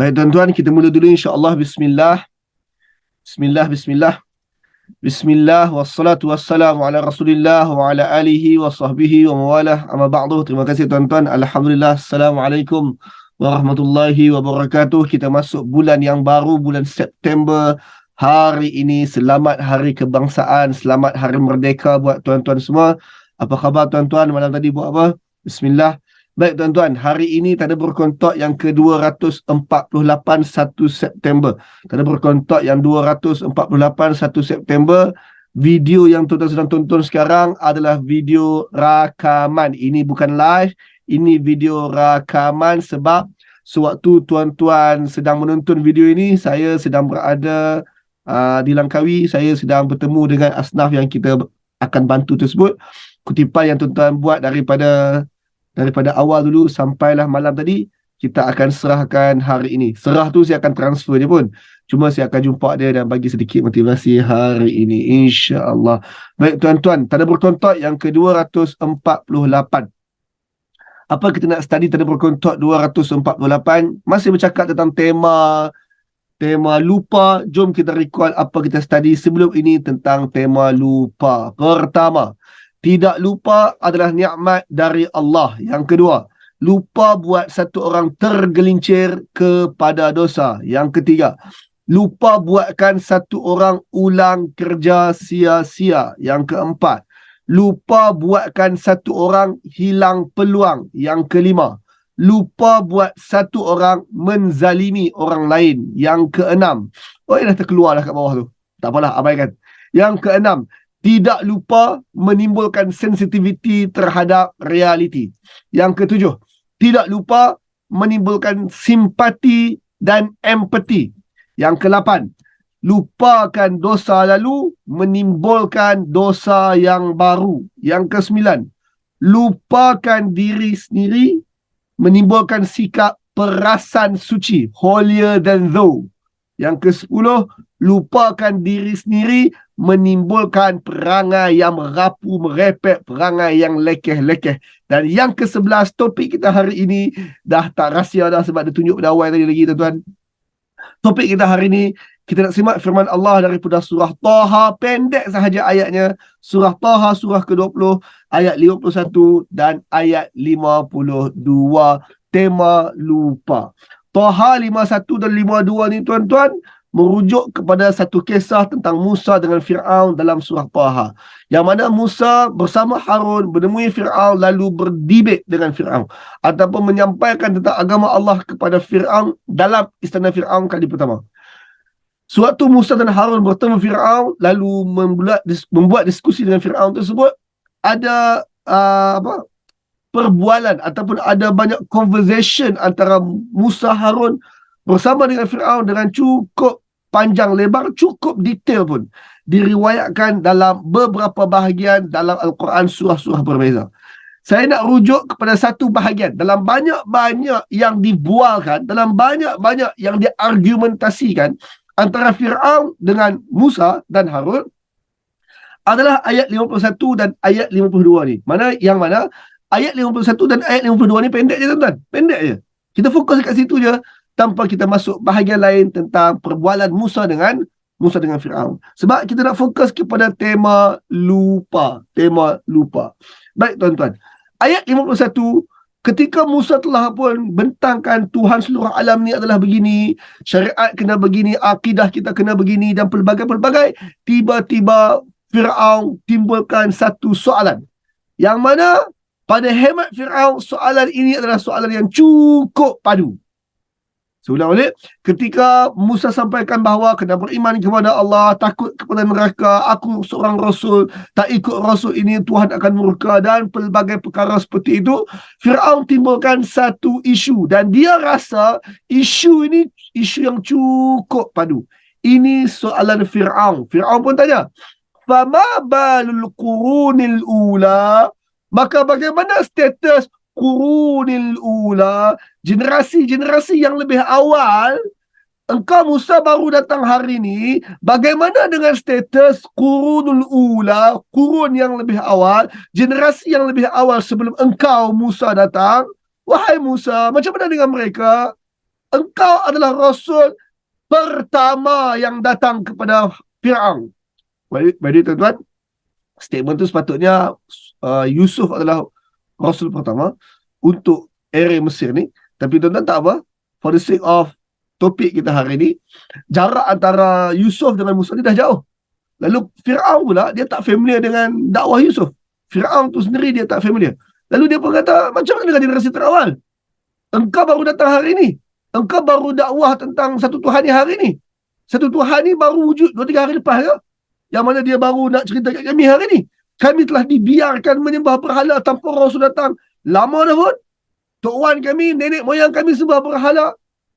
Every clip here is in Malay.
Baik tuan-tuan, kita mula dulu insya-Allah. Bismillah. Bismillah, bismillah. Bismillah wassalatu wassalamu ala Rasulillah wa ala alihi wa sahbihi wa mawalah. Amma ba'du. Terima kasih tuan-tuan. Alhamdulillah. Assalamualaikum warahmatullahi wabarakatuh. Kita masuk bulan yang baru, bulan September. Hari ini selamat Hari Kebangsaan, selamat Hari Merdeka buat tuan-tuan semua. Apa khabar tuan-tuan? Malam tadi buat apa? Bismillah. Baik tuan-tuan, hari ini Tanda Berkontok yang ke-248 1 September. Tanda Berkontok yang 248 1 September. Video yang tuan-tuan sedang tonton sekarang adalah video rakaman. Ini bukan live, ini video rakaman sebab sewaktu tuan-tuan sedang menonton video ini, saya sedang berada di Langkawi. Saya sedang bertemu dengan asnaf yang kita akan bantu tersebut. Kutipan yang tuan-tuan buat daripada awal dulu sampailah malam tadi, kita akan serahkan hari ini. Serah tu saya akan transfer je pun. Cuma saya akan jumpa dia dan bagi sedikit motivasi hari ini, insya-Allah. Baik tuan-tuan, Tanda Berkontok yang ke-248. Apa kita nak study Tanda Berkontok 248? Masih bercakap tentang tema lupa. Jom kita recall apa kita study sebelum ini tentang tema lupa. Pertama, tidak lupa adalah nikmat dari Allah. Yang kedua, lupa buat satu orang tergelincir kepada dosa. Yang ketiga, lupa buatkan satu orang ulang kerja sia-sia. Yang keempat, lupa buatkan satu orang hilang peluang. Yang kelima, lupa buat satu orang menzalimi orang lain. Yang keenam, dah terkeluar dah kat bawah tu. Tak apalah, abaikan. Yang keenam, tidak lupa menimbulkan sensitiviti terhadap realiti. Yang ketujuh, tidak lupa menimbulkan simpati dan empati. Yang kelapan, lupakan dosa lalu menimbulkan dosa yang baru. Yang kesembilan, lupakan diri sendiri menimbulkan sikap perasan suci, holier than thou. Yang ke-10, lupakan diri sendiri menimbulkan perangai yang merapu, merepek, perangai yang lekeh-lekeh. Dan yang ke-11, topik kita hari ini dah tak rahsia dah sebab dia tunjuk pada awal tadi lagi tuan-tuan. Topik kita hari ini, kita nak simak firman Allah daripada surah Taha, pendek sahaja ayatnya. Surah Taha, surah ke-20, ayat 51 dan ayat 52. Tema lupa. Taha 51 dan 52 ni tuan-tuan merujuk kepada satu kisah tentang Musa dengan Fir'aun dalam surah Taha. Yang mana Musa bersama Harun menemui Fir'aun lalu berdebat dengan Fir'aun. Ataupun menyampaikan tentang agama Allah kepada Fir'aun dalam istana Fir'aun kali pertama. Sewaktu Musa dan Harun bertemu Fir'aun lalu membuat diskusi dengan Fir'aun tersebut, ada perbualan ataupun ada banyak conversation antara Musa Harun bersama dengan Fir'aun dengan cukup panjang lebar, cukup detail pun. Diriwayatkan dalam beberapa bahagian dalam Al-Quran, surah-surah berbeza. Saya nak rujuk kepada satu bahagian. Dalam banyak-banyak yang dibualkan, dalam banyak-banyak yang diargumentasikan antara Fir'aun dengan Musa dan Harun adalah ayat 51 dan ayat 52 ni. Yang mana ayat 51 dan ayat 52 ni pendek je tuan-tuan. Pendek je. Kita fokus kat situ je tanpa kita masuk bahagian lain tentang perbualan Musa dengan Fir'aun. Sebab kita nak fokus kepada tema lupa. Tema lupa. Baik tuan-tuan. Ayat 51, ketika Musa telah pun bentangkan Tuhan seluruh alam ni adalah begini, syariat kena begini, akidah kita kena begini dan pelbagai-pelbagai, tiba-tiba Fir'aun timbulkan satu soalan. Yang mana pada hemat Fir'aun, soalan ini adalah soalan yang cukup padu. Seulang balik, ketika Musa sampaikan bahawa kena beriman kepada Allah, takut kepada neraka, aku seorang Rasul, tak ikut Rasul ini Tuhan akan murka dan pelbagai perkara seperti itu, Fir'aun timbulkan satu isu dan dia rasa isu ini isu yang cukup padu. Ini soalan Fir'aun. Fir'aun pun tanya, "Fama balul qurunil ula?" Maka bagaimana status qurunil ula, generasi-generasi yang lebih awal? Engkau Musa baru datang hari ini, bagaimana dengan status qurunul ula, kurun yang lebih awal, generasi yang lebih awal sebelum engkau Musa datang? Wahai Musa, macam mana dengan mereka? engkau adalah Rasul pertama yang datang kepada Fir'aun. Jadi tuan-tuan, statement tu sepatutnya Yusuf adalah Rasul pertama untuk area Mesir ni. Tapi tuan-tuan tak apa, for the sake of topik kita hari ni, jarak antara Yusuf dengan Musa ni dah jauh. Lalu Fir'aun pula, dia tak familiar dengan dakwah Yusuf. Fir'aun tu sendiri dia tak familiar. Lalu dia pun kata, macam mana dengan generasi terawal? Engkau baru datang hari ni. Engkau baru dakwah tentang satu Tuhan ni hari ni. Satu Tuhan ni baru wujud 2-3 hari lepas ke? Yang mana dia baru nak cerita kat kami hari ni. Kami telah dibiarkan menyembah berhala tanpa Rasul datang. Lama dah pun. Tok Wan kami, nenek moyang kami sembah berhala.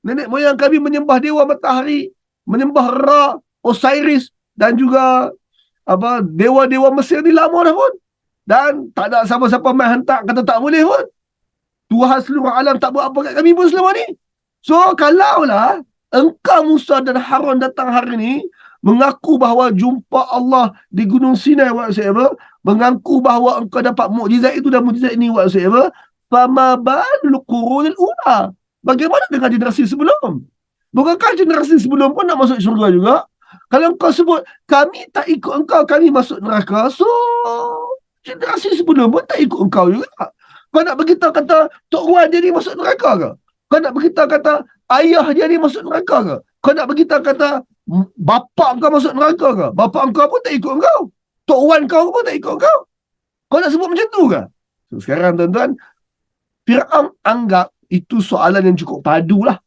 Nenek moyang kami menyembah dewa matahari, menyembah Ra, Osiris dan juga dewa-dewa Mesir ni lama dah pun. Dan tak ada siapa-siapa main hentak kata tak boleh pun. Tuhan seluruh alam tak buat apa kat kami pun selama ni. So kalaulah engkau Musa dan Harun datang hari ni mengaku bahawa jumpa Allah di Gunung Sinai whatsoever, mengaku bahawa engkau dapat mukjizat itu dan mukjizat ini whatsoever, fama balul qurunil ula. Bagaimana dengan generasi sebelum? Bukankah generasi sebelum pun nak masuk syurga juga? Kalau engkau sebut kami tak ikut engkau, kami masuk neraka, so generasi sebelum pun tak ikut engkau juga. Kau nak beritahu kata Tok Wan dia ni masuk neraka ke? Kau nak beritahu kata ayah dia ni masuk neraka ke? Kau nak beritahu kata bapak kau masuk neraka ke? Bapak kau pun tak ikut kau. Tok Wan kau pun tak ikut kau. Kau nak sebut macam tu ke? So, sekarang tuan-tuan, Fir'aun anggap itu soalan yang cukup padu lah.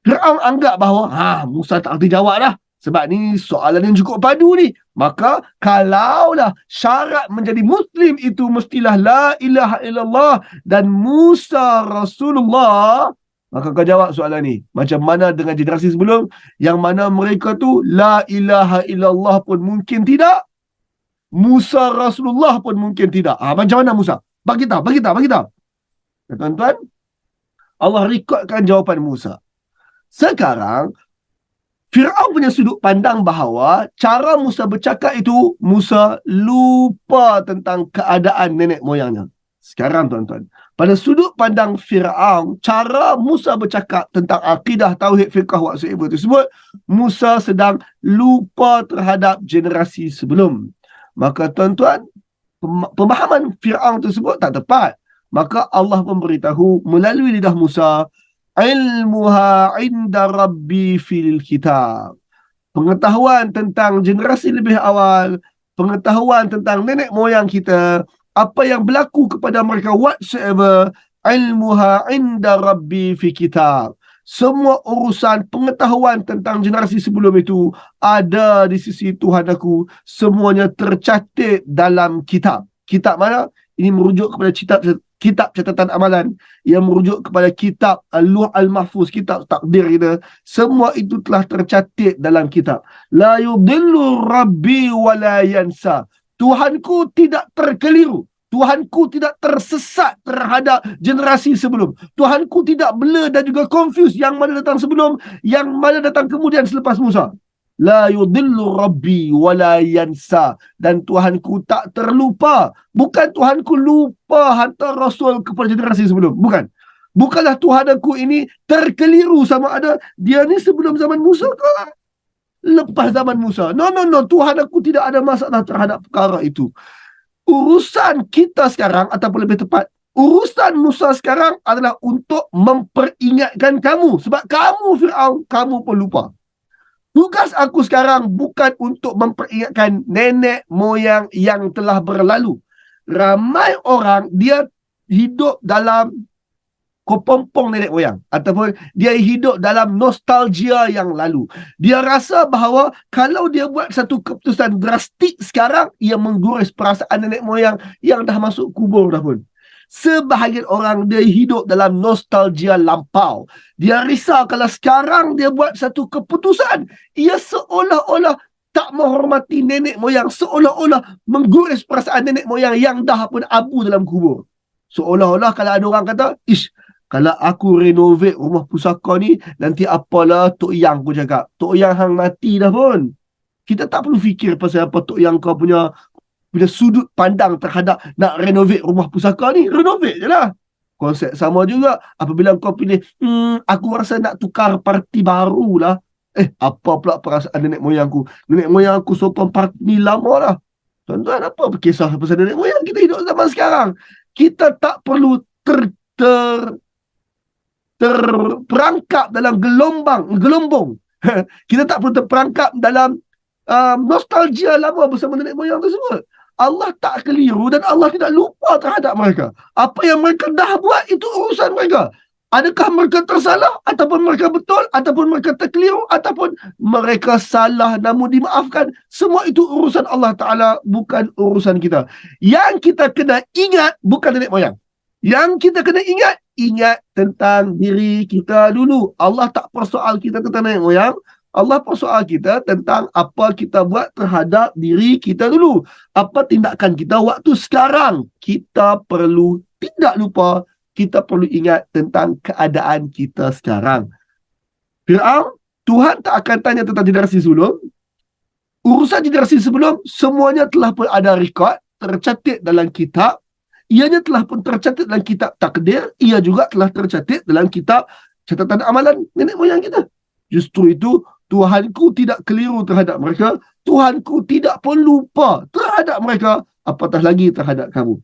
Fir'aun anggap bahawa Musa tak arti jawab dah. Sebab ni soalan yang cukup padu ni. Maka kalaulah syarat menjadi Muslim itu mestilah la ilaha illallah dan Musa Rasulullah, maka kau jawab soalan ni. Macam mana dengan generasi sebelum yang mana mereka tu la ilaha illallah pun mungkin tidak, Musa Rasulullah pun mungkin tidak. Macam mana Musa? Bagi tahu. Tuan-tuan, Allah rekodkan jawapan Musa. Sekarang Fir'aun punya sudut pandang bahawa cara Musa bercakap itu, Musa lupa tentang keadaan nenek moyangnya. Sekarang tuan-tuan, pada sudut pandang Fir'aun, cara Musa bercakap tentang akidah, tauhid, fiqh, whatsoever tersebut, Musa sedang lupa terhadap generasi sebelum. Maka tuan-tuan, pemahaman Fir'aun tersebut tak tepat. Maka Allah memberitahu melalui lidah Musa, ilmuha inda rabbi fil kitab. Pengetahuan tentang generasi lebih awal, pengetahuan tentang nenek moyang kita, apa yang berlaku kepada mereka whatsoever, ilmuha inda rabbi fi kitab. Semua urusan pengetahuan tentang generasi sebelum itu ada di sisi Tuhan aku. Semuanya tercatat dalam kitab. Kitab mana? Ini merujuk kepada kitab catatan amalan yang merujuk kepada kitab Al-Luh Al-Mahfuz, kitab takdir kita. Semua itu telah tercatat dalam kitab. La yudillu rabbi wa la yansa. Tuhanku tidak terkeliru. Tuhanku tidak tersesat terhadap generasi sebelum. Tuhanku tidak blur dan juga confuse yang mana datang sebelum, yang mana datang kemudian selepas Musa. La yudillu rabbi wa la yansa. Dan Tuhanku tak terlupa. Bukan Tuhanku lupa hantar Rasul kepada generasi sebelum. Bukanlah Tuhanku ini terkeliru sama ada dia ni sebelum zaman Musa ke lepas zaman Musa. No. Tuhanku tidak ada masalah terhadap perkara itu. Urusan kita sekarang, ataupun lebih tepat, urusan Musa sekarang adalah untuk memperingatkan kamu. Sebab kamu Fir'aun, kamu pun lupa. Tugas aku sekarang bukan untuk memperingatkan nenek moyang yang telah berlalu. Ramai orang dia hidup dalam kepompong nenek moyang, ataupun dia hidup dalam nostalgia yang lalu. Dia rasa bahawa kalau dia buat satu keputusan drastik sekarang, ia mengguris perasaan nenek moyang yang dah masuk kubur dah pun. Sebahagian orang dia hidup dalam nostalgia lampau. Dia risau kalau sekarang dia buat satu keputusan, ia seolah-olah tak menghormati nenek moyang, seolah-olah mengguris perasaan nenek moyang yang dah pun abu dalam kubur. Seolah-olah kalau ada orang kata, kalau aku renovate rumah pusaka ni, nanti apalah Tok Yang aku cakap. Tok Yang hang mati dah pun. Kita tak perlu fikir pasal apa Tok Yang kau punya sudut pandang terhadap nak renovate rumah pusaka ni. Renovate je lah. Konsep sama juga apabila kau pilih, aku rasa nak tukar parti baru lah. Apa pula perasaan nenek moyangku? Nenek moyangku sokong parti lama lah. Tuan-tuan, apa kisah pasal nenek moyang? Kita hidup zaman sekarang. Kita tak perlu terperangkap dalam gelombang. Kita tak perlu terperangkap dalam nostalgia lama bersama nenek moyang tersebut. Allah tak keliru dan Allah tidak lupa terhadap mereka. Apa yang mereka dah buat itu urusan mereka. Adakah mereka tersalah ataupun mereka betul ataupun mereka terkeliru ataupun mereka salah namun dimaafkan, semua itu urusan Allah Ta'ala, bukan urusan kita. Yang kita kena ingat bukan nenek moyang. Yang kita kena ingat tentang diri kita dulu. Allah tak persoal kita tentang nenek moyang. Allah persoal kita tentang apa kita buat terhadap diri kita dulu. Apa tindakan kita waktu sekarang. Kita perlu tidak lupa, kita perlu ingat tentang keadaan kita sekarang. Fir'aun, Tuhan tak akan tanya tentang generasi sebelum. Urusan generasi sebelum, semuanya telah pun ada rekod, tercatat dalam kitab. Ianya telah pun tercatat dalam kitab takdir. Ia juga telah tercatat dalam kitab catatan amalan nenek moyang kita. Justru itu, Tuhanku tidak keliru terhadap mereka. Tuhanku tidak pun lupa terhadap mereka, apatah lagi terhadap kamu.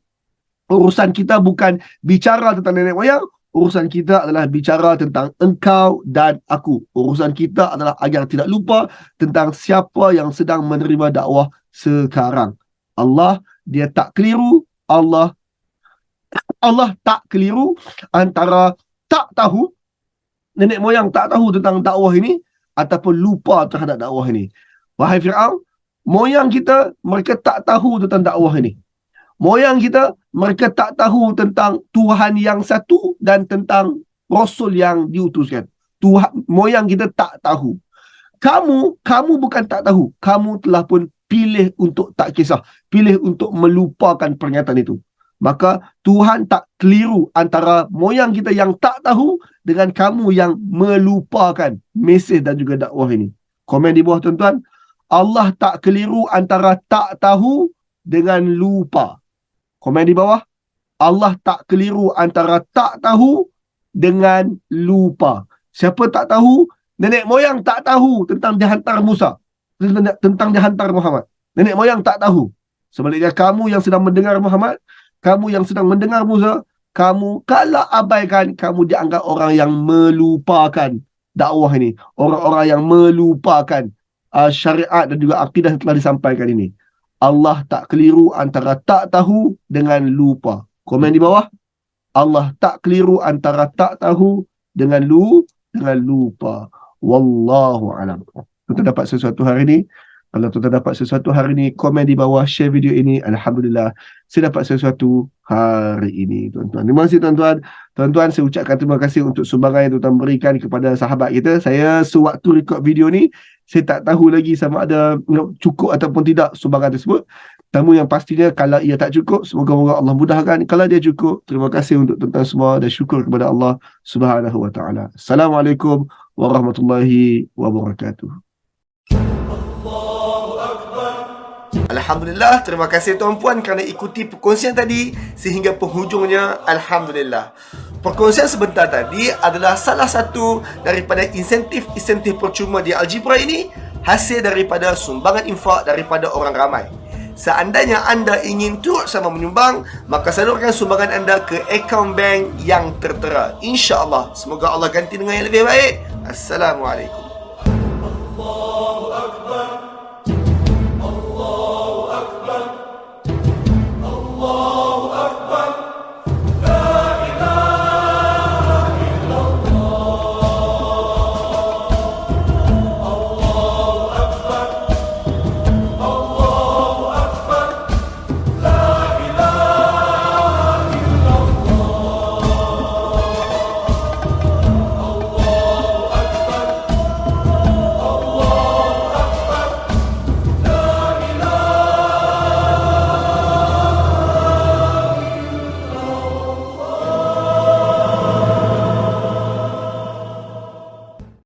Urusan kita bukan bicara tentang nenek moyang. Urusan kita adalah bicara tentang engkau dan aku. Urusan kita adalah agar tidak lupa tentang siapa yang sedang menerima dakwah sekarang. Allah, dia tak keliru. Allah tak keliru antara tak tahu, nenek moyang tak tahu tentang dakwah ini, ataupun lupa terhadap dakwah ini. Wahai Fir'aun, moyang kita, mereka tak tahu tentang dakwah ini. Moyang kita, mereka tak tahu tentang Tuhan yang satu dan tentang Rasul yang diutuskan. Moyang kita tak tahu. Kamu bukan tak tahu. Kamu telah pun pilih untuk tak kisah. Pilih untuk melupakan pernyataan itu. Maka Tuhan tak keliru antara moyang kita yang tak tahu dengan kamu yang melupakan mesej dan juga dakwah ini. Komen di bawah tuan-tuan. Allah tak keliru antara tak tahu dengan lupa. Komen di bawah. Allah tak keliru antara tak tahu dengan lupa. Siapa tak tahu? Nenek moyang tak tahu tentang dihantar Musa. Tentang dihantar Muhammad. Nenek moyang tak tahu. Sebaliknya kamu yang sedang mendengar Muhammad, kamu yang sedang mendengar Musa, kamu kalau abaikan, kamu dianggap orang yang melupakan dakwah ini. Orang-orang yang melupakan syariat dan juga akidah yang telah disampaikan ini. Allah tak keliru antara tak tahu dengan lupa. Komen di bawah. Allah tak keliru antara tak tahu dengan lupa. Wallahu a'lam. Kita dapat sesuatu hari ini. Kalau tuan dapat sesuatu hari ini, komen di bawah, share video ini. Alhamdulillah, saya dapat sesuatu hari ini, tuan-tuan. Terima kasih, tuan-tuan. Tuan-tuan, saya ucapkan terima kasih untuk sumbangan yang tuan berikan kepada sahabat kita. Saya sewaktu rekod video ni, saya tak tahu lagi sama ada cukup ataupun tidak sumbangan tersebut. Namun yang pastinya, kalau ia tak cukup, semoga-moga Allah mudahkan. Kalau dia cukup, terima kasih untuk tuan-tuan semua dan syukur kepada Allah Subhanahu wa ta'ala. Assalamualaikum warahmatullahi wabarakatuh. Alhamdulillah, terima kasih tuan-puan kerana ikuti perkongsian tadi sehingga penghujungnya. Alhamdulillah. Perkongsian sebentar tadi adalah salah satu daripada insentif percuma di Algebra ini, hasil daripada sumbangan infak daripada orang ramai. Seandainya anda ingin turut sama menyumbang, maka salurkan sumbangan anda ke akaun bank yang tertera. InsyaAllah, semoga Allah ganti dengan yang lebih baik. Assalamualaikum.